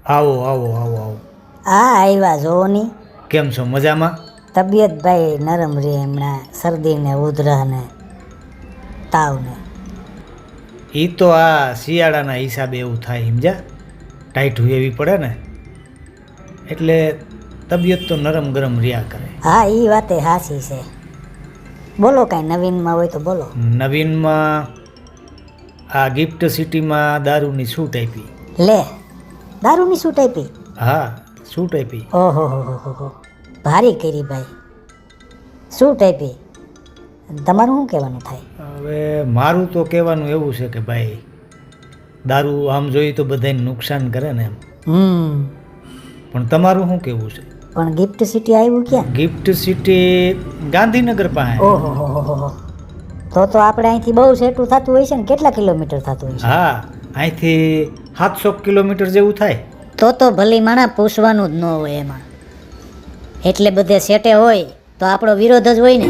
આવો આવો આવો આવો. હા આવ્યા જોવો ની. કેમ છો, મજામાં? તબિયત ભાઈ નરમ રહે હમણાં, શરદી ને ઉધરા ને તાવ ને. એ તો આ શિયાળાના હિસાબે એવું થાય, સમજ્યા? ટાઈટ એવી પડે ને એટલે તબિયત તો નરમ ગરમ રહ્યા કરે. હા એ વાતે હાસી છે. બોલો કાંઈ નવીનમાં હોય તો બોલો. નવીનમાં આ ગિફ્ટ સિટીમાં દારૂની છૂટ આપી. લે, દારૂની છૂટ આપી? હા, છૂટ આપી. ઓહો હો, ભારી કરી ભાઈ, છૂટ આપી. તમારું શું કહેવાનું થાય? હવે મારું તો કહેવાનું એવું છે કે ભાઈ, દારૂ આમ જોઈએ તો બધાને નુકસાન કરે ને એમ. પણ તમારું શું કહેવું છે? પણ ગિફ્ટ સિટી આવ્યું ક્યાં? ગિફ્ટ સિટી ગાંધીનગર પાસે. ઓહો હો, તો આપણે અહીંથી બહુ સેટું થતું હોય છે ને. કેટલા કિલોમીટર થતું હોય છે? હા, અહીંથી 700 કિલોમીટર જેવું થાય. તો ભલી માણા પૂછવાનું જ ન હોય એમાં. એટલે બધે સેટે હોય તો આપણો વિરોધ જ હોય ને.